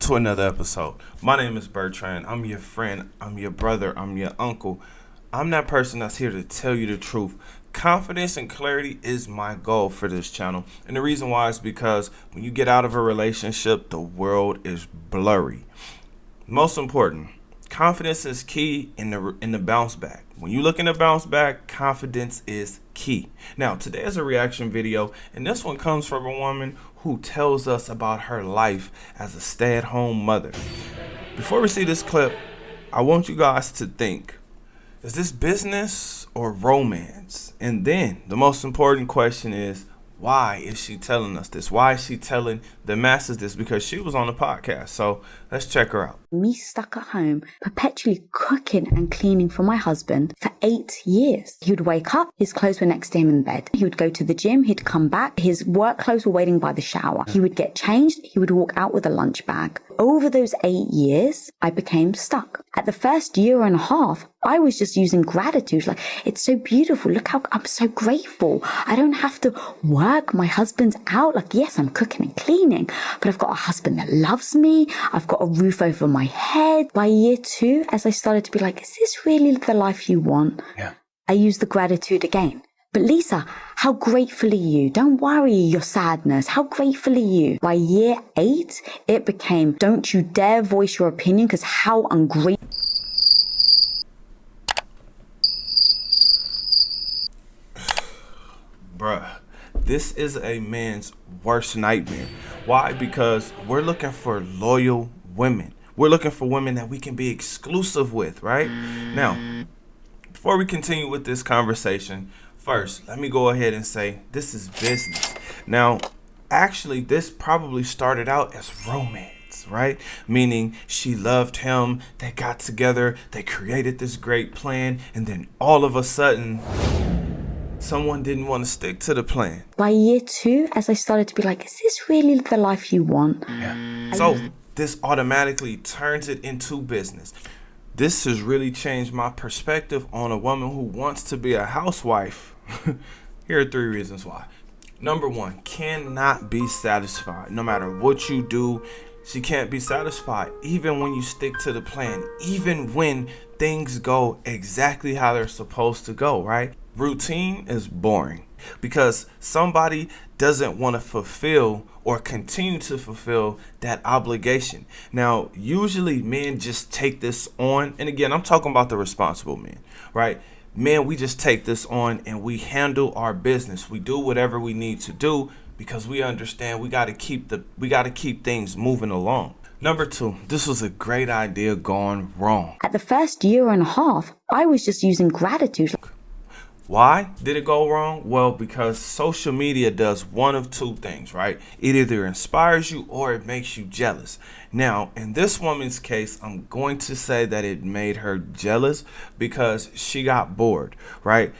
to another episode. My name is Bertrand. I'm your friend. I'm your brother. I'm your uncle. I'm that person that's here to tell you the truth. Confidence and clarity is my goal for this channel. And the reason why is because when you get out of a relationship, the world is blurry. Most important, confidence is key in the bounce back. When you look in the bounce back, confidence is key. Now, today is a reaction video, and this one comes from a woman who tells us about her life as a stay-at-home mother. Before we see this clip, I want you guys to think, is this business or romance? And then the most important question is, why is she telling us this? Why is she telling the masses this? Because she was on a podcast. So let's check her out. Me stuck at home, perpetually cooking and cleaning for my husband for 8 years. He would wake up, his clothes were next to him in bed. He would go to the gym, he'd come back, his work clothes were waiting by the shower. He would get changed, he would walk out with a lunch bag. Over those 8 years, I became stuck. At the first year and a half, I was just using gratitude. Like, it's so beautiful. Look how I'm so grateful. I don't have to work. My husband's out. Like, yes, I'm cooking and cleaning, but I've got a husband that loves me. I've got a roof over my head. By year 2, as I started to be like, is this really the life you want? Yeah. I used the gratitude again. But Lisa, how grateful are you? Don't worry your sadness. How grateful are you? By year 8, it became, don't you dare voice your opinion, because how ungrateful. Bruh, this is a man's worst nightmare. Why? Because we're looking for loyal women. We're looking for women that we can be exclusive with, right? Now, before we continue with this conversation, first, let me go ahead and say this is business. Now, actually, this probably started out as romance, right? Meaning she loved him, they got together, they created this great plan, and then all of a sudden, someone didn't want to stick to the plan. By year 2, as I started to be like, is this really the life you want? Yeah. So this automatically turns it into business. This has really changed my perspective on a woman who wants to be a housewife. Here are 3 reasons why. Number 1, cannot be satisfied. No matter what you do, she can't be satisfied. Even when you stick to the plan, even when things go exactly how they're supposed to go, right? Routine is boring because somebody doesn't want to fulfill or continue to fulfill that obligation. Now, usually men just take this on. And again, I'm talking about the responsible men, right? Men, we just take this on and we handle our business. We do whatever we need to do because we understand we got to keep things moving along. Number 2, this was a great idea gone wrong. At the first year and a half, I was just using gratitude. Why did it go wrong? Well, because social media does one of 2 things, right? It either inspires you or it makes you jealous. Now, in this woman's case, I'm going to say that it made her jealous because she got bored, right?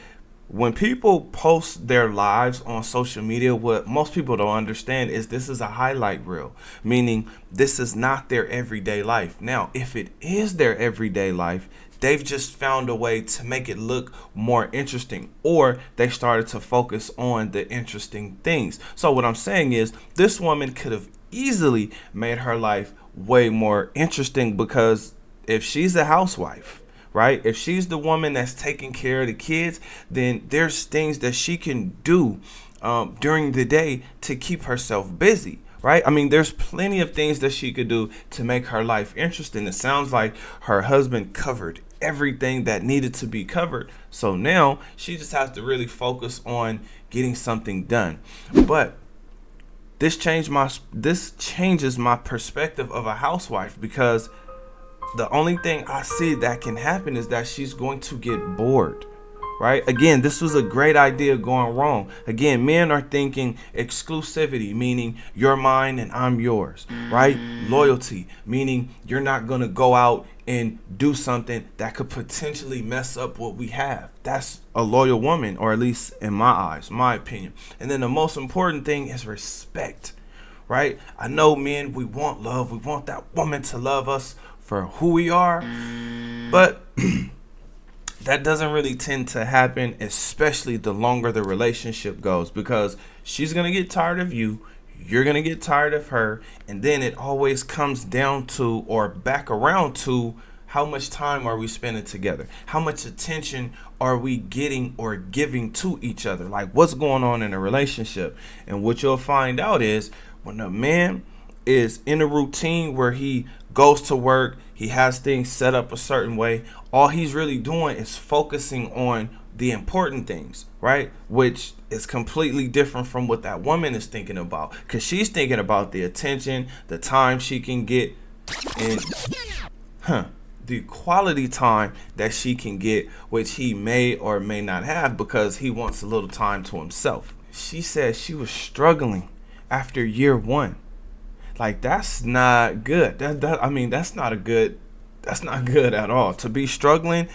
When people post their lives on social media, what most people don't understand is this is a highlight reel, meaning this is not their everyday life. Now, if it is their everyday life, they've just found a way to make it look more interesting, or they started to focus on the interesting things. So what I'm saying is this woman could have easily made her life way more interesting, because if she's a housewife, right, if she's the woman that's taking care of the kids, then there's things that she can do during the day to keep herself busy. Right? I mean, there's plenty of things that she could do to make her life interesting. It sounds like her husband covered everything that needed to be covered. So now she just has to really focus on getting something done. But this changes my perspective of a housewife, because the only thing I see that can happen is that she's going to get bored. Right? Again, this was a great idea going wrong. Again, men are thinking exclusivity, meaning you're mine and I'm yours, right? Loyalty, meaning you're not going to go out and do something that could potentially mess up what we have. That's a loyal woman, or at least in my eyes, my opinion. And then the most important thing is respect, right? I know men, we want love. We want that woman to love us for who we are, but that doesn't really tend to happen, especially the longer the relationship goes, because she's going to get tired of you. you're going to get tired of her. And then it always comes down to, or back around to, how much time are we spending together? How much attention are we getting or giving to each other? Like, what's going on in a relationship? And what you'll find out is when a man is in a routine where he goes to work, he has things set up a certain way, all he's really doing is focusing on the important things, right? Which is completely different from what that woman is thinking about, because she's thinking about the attention, the time she can get, and the quality time that she can get, which he may or may not have because he wants a little time to himself. She said she was struggling after year 1. Like, that's not good. That's not good at all. To be struggling,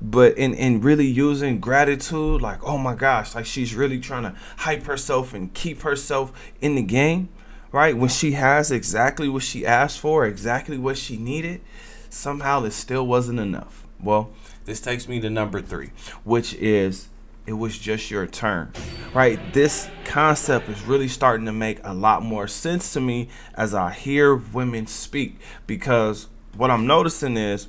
but in really using gratitude, like, oh my gosh, like she's really trying to hype herself and keep herself in the game, right? When she has exactly what she asked for, exactly what she needed, somehow it still wasn't enough. Well, this takes me to number 3, which is it was just your turn, right? This concept is really starting to make a lot more sense to me as I hear women speak, because what I'm noticing is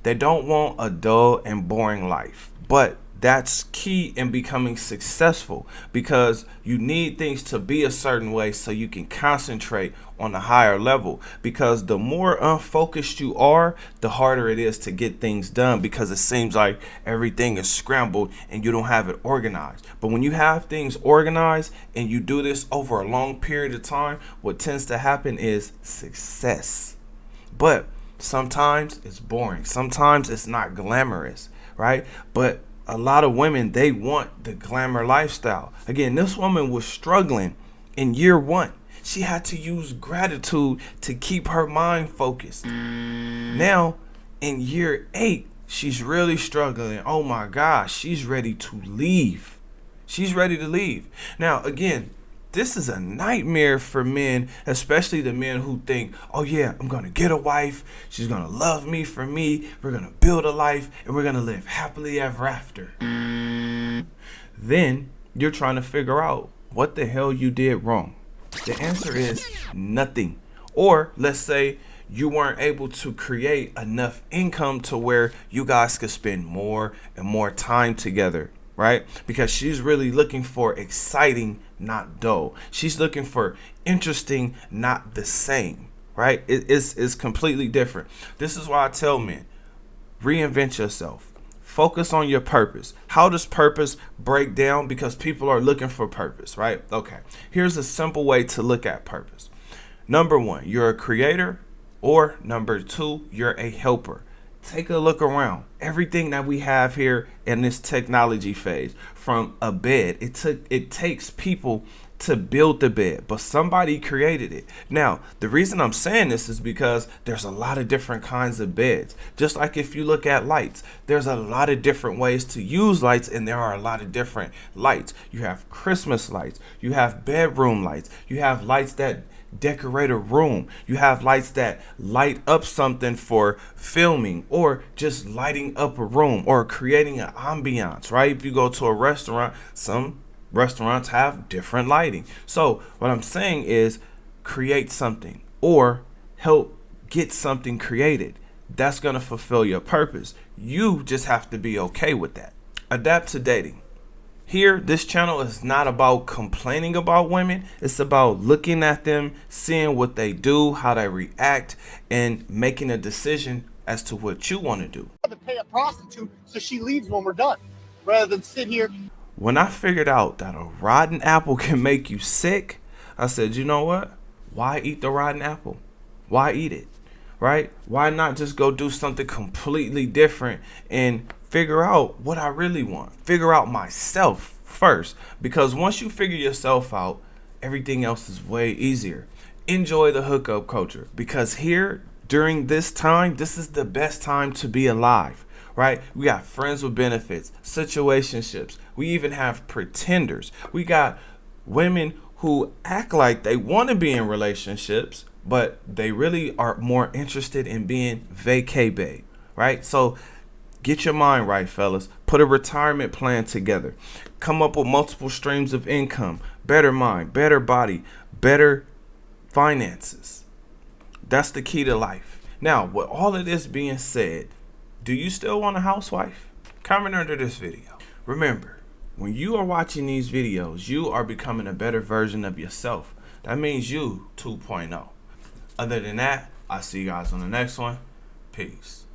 they don't want a dull and boring life, but that's key in becoming successful, because you need things to be a certain way so you can concentrate on a higher level. Because the more unfocused you are, the harder it is to get things done, because it seems like everything is scrambled and you don't have it organized. But when you have things organized and you do this over a long period of time, what tends to happen is success. But sometimes it's boring. Sometimes it's not glamorous, right? But a lot of women, they want the glamour lifestyle. Again, this woman was struggling in year 1. She had to use gratitude to keep her mind focused. Now, in year 8, she's really struggling. Oh my gosh, she's ready to leave. She's ready to leave. Now, again, this is a nightmare for men, especially the men who think, oh yeah, I'm going to get a wife. She's going to love me for me. We're going to build a life and we're going to live happily ever after. Then you're trying to figure out what the hell you did wrong. The answer is nothing. Or let's say you weren't able to create enough income to where you guys could spend more and more time together, right? Because she's really looking for exciting, not dull. She's looking for interesting, not the same, right? It's completely different. This is why I tell men, reinvent yourself. Focus on your purpose. How does purpose break down? Because people are looking for purpose, right? Okay, here's a simple way to look at purpose. Number 1, you're a creator, or number 2, you're a helper. Take a look around. Everything that we have here in this technology phase, from a bed, it takes people to build the bed, but somebody created it. Now, the reason I'm saying this is because there's a lot of different kinds of beds. Just like if you look at lights, there's a lot of different ways to use lights, and there are a lot of different lights. You have Christmas lights, you have bedroom lights, you have lights that decorate a room, you have lights that light up something for filming, or just lighting up a room, or creating an ambiance, right? If you go to a restaurant, some restaurants have different lighting. So what I'm saying is create something or help get something created. That's going to fulfill your purpose. You just have to be okay with that. Adapt to dating. Here, this channel is not about complaining about women. It's about looking at them, seeing what they do, how they react, and making a decision as to what you want to do. To pay a prostitute so she leaves when we're done, rather than sit here. When I figured out that a rotten apple can make you sick, I said, you know what? Why eat the rotten apple? Why eat it? Right? Why not just go do something completely different and figure out what I really want? Figure out myself first. Because once you figure yourself out, everything else is way easier. Enjoy the hookup culture, because here during this time, this is the best time to be alive. Right? We got friends with benefits, situationships. We even have pretenders. We got women who act like they want to be in relationships, but they really are more interested in being vacay babe, right? So get your mind right, fellas. Put a retirement plan together. Come up with multiple streams of income. better mind, better body, better finances. That's the key to life. Now, with all of this being said, do you still want a housewife? Comment under this video. Remember, when you are watching these videos, you are becoming a better version of yourself. That means you 2.0. Other than that, I'll see you guys on the next one. Peace.